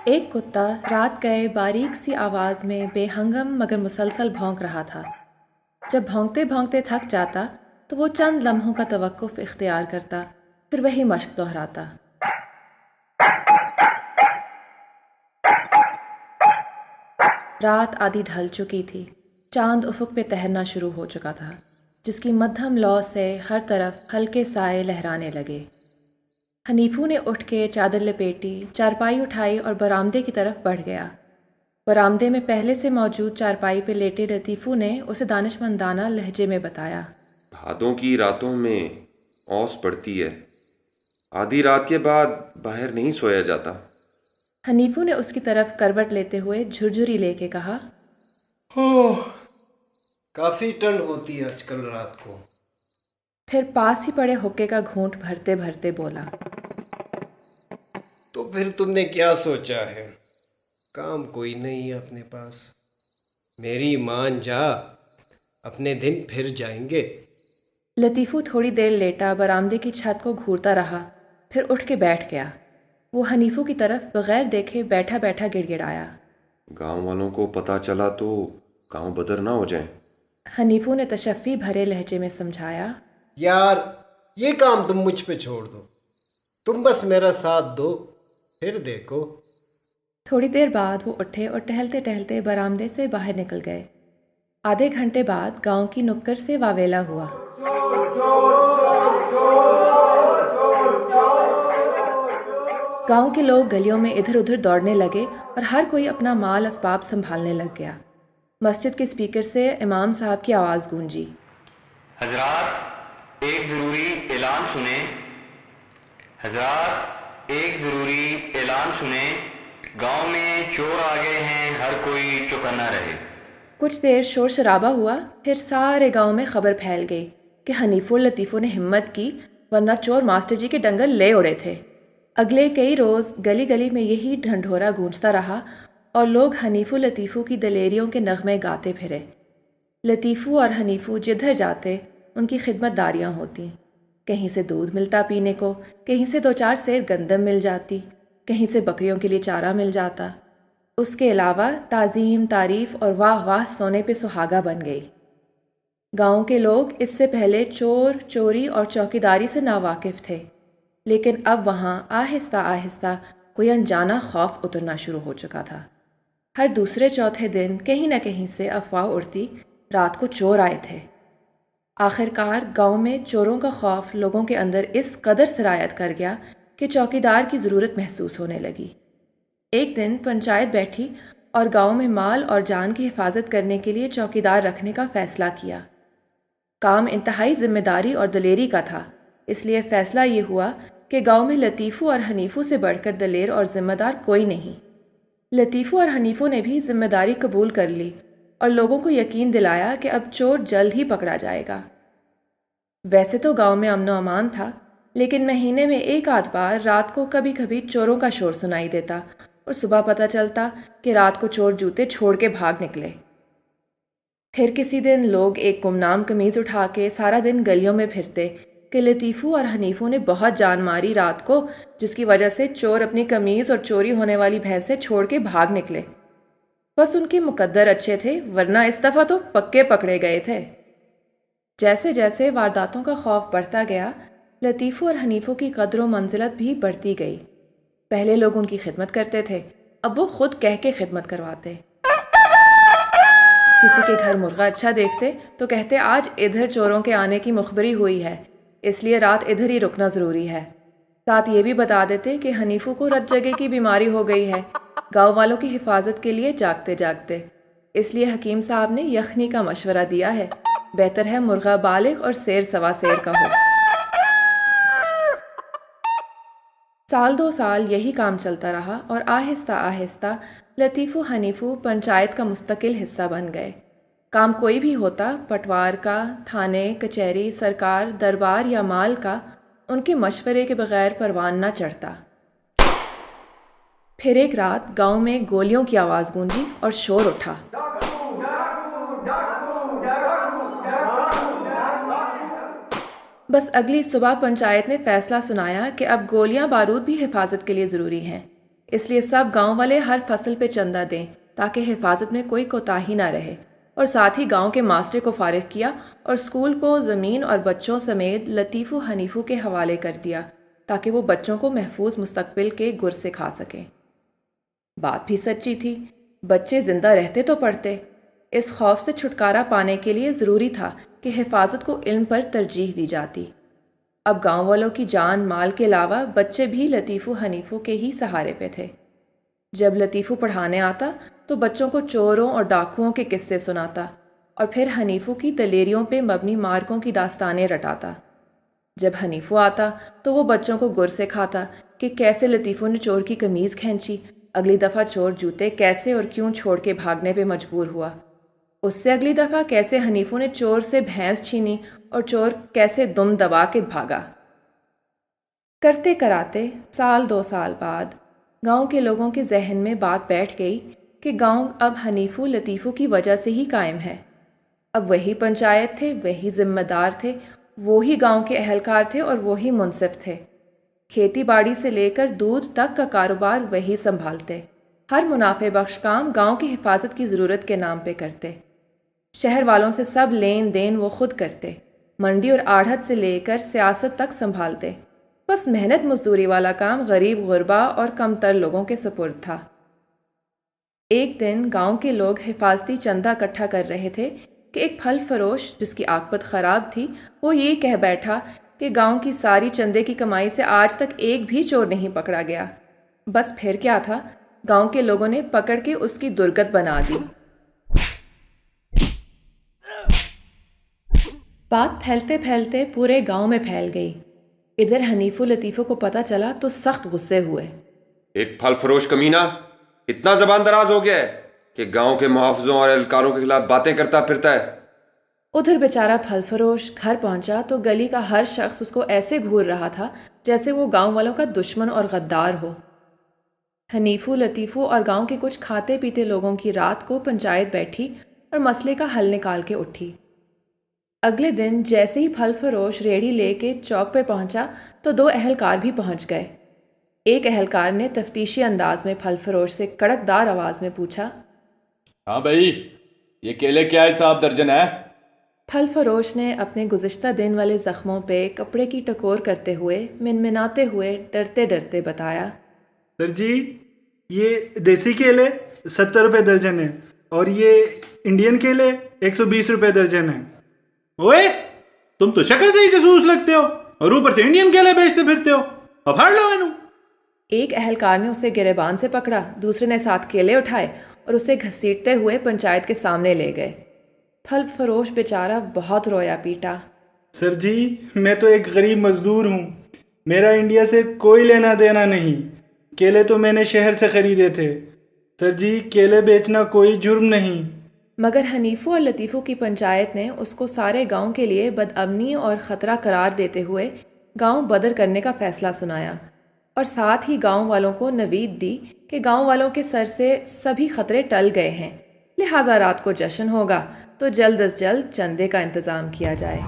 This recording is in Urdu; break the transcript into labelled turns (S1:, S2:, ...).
S1: ایک کتا رات گئے باریک سی آواز میں بے ہنگم مگر مسلسل بھونک رہا تھا۔ جب بھونکتے بھونکتے تھک جاتا تو وہ چند لمحوں کا توقف اختیار کرتا، پھر وہی مشق دہراتا۔ رات آدھی ڈھل چکی تھی، چاند افق پہ تیرنا شروع ہو چکا تھا، جس کی مدھم لو سے ہر طرف ہلکے سائے لہرانے لگے۔ حنیفو نے اٹھ کے چادر لپیٹی، چارپائی اٹھائی اور برآمدے کی طرف بڑھ گیا۔ برآمدے میں پہلے سے موجود چارپائی پہ لیٹے لطیفو نے اسے دانشمندانہ لہجے میں بتایا،
S2: بھادوں کی راتوں میں اوس پڑتی ہے، آدھی رات کے بعد باہر نہیں سویا جاتا۔
S1: حنیفو نے اس کی طرف کروٹ لیتے ہوئے جھرجھری لے کے کہا،
S3: کافی ٹھنڈ ہوتی ہے آج کل رات کو۔
S1: پھر پاس ہی پڑے حقے کا گھونٹ بھرتے بھرتے بولا،
S3: تو پھر تم نے کیا سوچا ہے؟ کام کوئی نہیں ہے اپنے پاس، میری مان جا، اپنے دن پھر جائیں گے۔
S1: لطیفو تھوڑی دیر لیٹا برآمدے کی چھت کو گھورتا رہا، پھر اٹھ کے بیٹھ گیا۔ وہ حنیفو کی طرف بغیر دیکھے بیٹھا بیٹھا گڑ گڑایا،
S2: گاؤں والوں کو پتہ چلا تو گاؤں بدر نہ ہو جائیں۔
S1: حنیفو نے تشفی بھرے لہجے میں سمجھایا،
S3: یار یہ کام تم مجھ پہ چھوڑ دو، تم بس میرا ساتھ دو، پھر دیکھو۔
S1: تھوڑی دیر بعد وہ اٹھے اور ٹہلتے ٹہلتے برآمدے سے باہر نکل گئے۔ آدھے گھنٹے بعد گاؤں کی نکر سے واویلا ہوا۔ گاؤں کے لوگ گلیوں میں ادھر ادھر دوڑنے لگے اور ہر کوئی اپنا مال اسباب سنبھالنے لگ گیا۔ مسجد کے اسپیکر سے امام صاحب کی آواز گونجی،
S4: حضرات ایک ضروری اعلان سنیں، حضرات ایک ضروری اعلان سنیں، گاؤں میں چور آ گئے ہیں، ہر کوئی چوکنا رہے۔
S1: کچھ دیر شور شرابہ ہوا، پھر سارے گاؤں میں خبر پھیل گئی کہ حنیفو لطیفو نے ہمت کی، ورنہ چور ماسٹر جی کے ڈنگر لے اڑے تھے۔ اگلے کئی روز گلی گلی میں یہی ڈھنڈورا گونجتا رہا اور لوگ حنیفو لطیفو کی دلیریوں کے نغمے گاتے پھرے۔ لطیفو اور حنیفو جدھر جاتے ان کی خدمت داریاں ہوتی، کہیں سے دودھ ملتا پینے کو، کہیں سے دو چار سیر گندم مل جاتی، کہیں سے بکریوں کے لیے چارہ مل جاتا۔ اس کے علاوہ تعظیم، تعریف اور واہ واہ سونے پہ سہاگا بن گئی۔ گاؤں کے لوگ اس سے پہلے چور، چوری اور چوکیداری سے ناواقف تھے، لیکن اب وہاں آہستہ آہستہ کوئی انجانا خوف اترنا شروع ہو چکا تھا۔ ہر دوسرے چوتھے دن کہیں نہ کہیں سے افواہ اڑتی، رات کو چور آئے تھے۔ آخر کار گاؤں میں چوروں کا خوف لوگوں کے اندر اس قدر سرایت کر گیا کہ چوکیدار کی ضرورت محسوس ہونے لگی۔ ایک دن پنچایت بیٹھی اور گاؤں میں مال اور جان کی حفاظت کرنے کے لیے چوکیدار رکھنے کا فیصلہ کیا۔ کام انتہائی ذمہ داری اور دلیری کا تھا، اس لیے فیصلہ یہ ہوا کہ گاؤں میں لطیفو اور حنیفو سے بڑھ کر دلیر اور ذمہ دار کوئی نہیں۔ لطیفو اور حنیفو نے بھی ذمہ داری قبول کر لی اور لوگوں کو یقین دلایا کہ اب چور جلد ہی پکڑا جائے گا۔ ویسے تو گاؤں میں امن و امان تھا، لیکن مہینے میں ایک آدھ بار رات کو کبھی کبھی چوروں کا شور سنائی دیتا اور صبح پتہ چلتا کہ رات کو چور جوتے چھوڑ کے بھاگ نکلے۔ پھر کسی دن لوگ ایک گمنام قمیض اٹھا کے سارا دن گلیوں میں پھرتے کہ لطیفو اور حنیفو نے بہت جان ماری رات کو، جس کی وجہ سے چور اپنی قمیض اور چوری ہونے والی بھینسیں چھوڑ کے بھاگ نکلے۔ بس ان کے مقدر اچھے تھے، ورنہ اس دفعہ تو پکے پکڑے گئے تھے۔ جیسے جیسے وارداتوں کا خوف بڑھتا گیا، لطیفو اور حنیفو کی قدر و منزلت بھی بڑھتی گئی۔ پہلے لوگ ان کی خدمت کرتے تھے، اب وہ خود کہہ کے خدمت کرواتے۔ کسی کے گھر مرغا اچھا دیکھتے تو کہتے آج ادھر چوروں کے آنے کی مخبری ہوئی ہے، اس لیے رات ادھر ہی رکنا ضروری ہے۔ ساتھ یہ بھی بتا دیتے کہ حنیفو کو رت جگے کی بیماری ہو گئی ہے، گاؤں والوں کی حفاظت کے لیے جاگتے جاگتے۔ اس لیے حکیم صاحب نے یخنی کا مشورہ دیا ہے، بہتر ہے مرغا بالغ اور سیر سوا سیر کا ہو۔ سال دو سال یہی کام چلتا رہا اور آہستہ آہستہ لطیفو حنیفو پنچایت کا مستقل حصہ بن گئے۔ کام کوئی بھی ہوتا، پٹوار کا، تھانے، کچہری، سرکار، دربار یا مال کا، ان کے مشورے کے بغیر پروان نہ چڑھتا۔ پھر ایک رات گاؤں میں گولیوں کی آواز گونجی اور شور اٹھا۔ بس اگلی صبح پنچایت نے فیصلہ سنایا کہ اب گولیاں بارود بھی حفاظت کے لیے ضروری ہیں، اس لیے سب گاؤں والے ہر فصل پہ چندہ دیں تاکہ حفاظت میں کوئی کوتاہی نہ رہے، اور ساتھ ہی گاؤں کے ماسٹر کو فارغ کیا اور اسکول کو زمین اور بچوں سمیت لطیف و حنیفو کے حوالے کر دیا تاکہ وہ بچوں کو محفوظ مستقبل کے گر سکھا سکیں۔ بات بھی سچی تھی، بچے زندہ رہتے تو پڑھتے۔ اس خوف سے چھٹکارا پانے کے لیے ضروری تھا کہ حفاظت کو علم پر ترجیح دی جاتی۔ اب گاؤں والوں کی جان مال کے علاوہ بچے بھی لطیفو حنیفو کے ہی سہارے پہ تھے۔ جب لطیفو پڑھانے آتا تو بچوں کو چوروں اور ڈاکوؤں کے قصے سناتا اور پھر حنیفو کی دلیریوں پہ مبنی مارکوں کی داستانیں رٹاتا۔ جب حنیفو آتا تو وہ بچوں کو گر سکھاتا کہ کیسے لطیفو نے چور کی قمیض کھینچی، اگلی دفعہ چور جوتے کیسے اور کیوں چھوڑ کے بھاگنے پہ مجبور ہوا، اس سے اگلی دفعہ کیسے حنیفو نے چور سے بھینس چھینی اور چور کیسے دم دبا کے بھاگا۔ کرتے کراتے سال 2 سال بعد گاؤں کے لوگوں کے ذہن میں بات بیٹھ گئی کہ گاؤں اب حنیفو لطیفو کی وجہ سے ہی قائم ہے۔ اب وہی پنچایت تھے، وہی ذمہ دار تھے، وہی گاؤں کے اہلکار تھے اور وہی منصف تھے۔ کھیتی باڑی سے لے کر دودھ تک کا کاروبار وہی سنبھالتے، ہر منافع بخش کام گاؤں کی حفاظت کی ضرورت کے نام پہ کرتے۔ شہر والوں سے سب لین دین وہ خود کرتے، منڈی اور آڑھت سے لے کر سیاست تک سنبھالتے، بس محنت مزدوری والا کام غریب غربا اور کم تر لوگوں کے سپرد تھا۔ ایک دن گاؤں کے لوگ حفاظتی چندہ اکٹھا کر رہے تھے کہ ایک پھل فروش جس کی عاقبت خراب تھی وہ یہ کہہ بیٹھا کہ گاؤں کی ساری چندے کی کمائی سے آج تک ایک بھی چور نہیں پکڑا گیا۔ بس پھر کیا تھا، گاؤں کے لوگوں نے پکڑ کے اس کی درگت بنا دی۔ بات پھیلتے پھیلتے پورے گاؤں میں پھیل گئی۔ ادھر حنیفو لطیفو کو پتہ چلا تو سخت غصے ہوئے۔
S2: ایک پھل فروش کمینہ اتنا زبان دراز ہو گیا ہے کہ گاؤں کے محافظوں اور اہلکاروں کے خلاف باتیں کرتا پھرتا ہے۔
S1: ادھر بیچارہ پھل فروش گھر پہنچا تو گلی کا ہر شخص اس کو ایسے گھور رہا تھا جیسے وہ گاؤں والوں کا دشمن اور غدار ہو۔ حنیفو لطیفو اور گاؤں کے کچھ کھاتے پیتے لوگوں کی رات کو پنچایت بیٹھی اور مسئلے کا حل نکال کے اٹھی۔ اگلے دن جیسے ہی پھل فروش ریڑھی لے کے چوک پہ پہنچا تو 2 اہلکار بھی پہنچ گئے۔ ایک اہلکار نے تفتیشی انداز میں پھل فروش سے کڑک دار آواز میں پوچھا،
S5: ہاں بھائی، یہ کیلے کیا حساب درجن ہے؟
S1: پھل فروش نے اپنے گزشتہ دن والے زخموں پہ کپڑے کی ٹکور کرتے ہوئے منمناتے ہوئے ڈرتے ڈرتے بتایا،
S6: سر جی یہ دیسی کیلے 70 روپے درجن ہے اور یہ انڈین کیلے 120 روپے درجن ہے۔ اوے تم تو شکل سے ہی جاسوس لگتے ہو اور اوپر سے انڈین کیلے بیچتے پھرتے ہو، پھاڑ لو انو۔
S1: ایک اہلکار نے اسے گریبان سے پکڑا، دوسرے نے ساتھ کیلے اٹھائے اور اسے گھسیٹتے ہوئے پنچایت کے سامنے لے گئے۔ پھل فروش بیچارہ بہت رویا پیٹا۔
S6: سر جی میں تو ایک غریب مزدور ہوں، میرا انڈیا سے کوئی لینا دینا نہیں، کیلے تو میں نے شہر سے خریدے تھے، سر جی کیلے بیچنا کوئی جرم نہیں۔
S1: مگر حنیفو اور لطیفو کی پنچایت نے اس کو سارے گاؤں کے لیے بدامنی اور خطرہ قرار دیتے ہوئے گاؤں بدر کرنے کا فیصلہ سنایا اور ساتھ ہی گاؤں والوں کو نوید دی کہ گاؤں والوں کے سر سے سبھی خطرے ٹل گئے ہیں، لہٰذا رات کو جشن ہوگا تو جلد از جلد چندے کا انتظام کیا جائے۔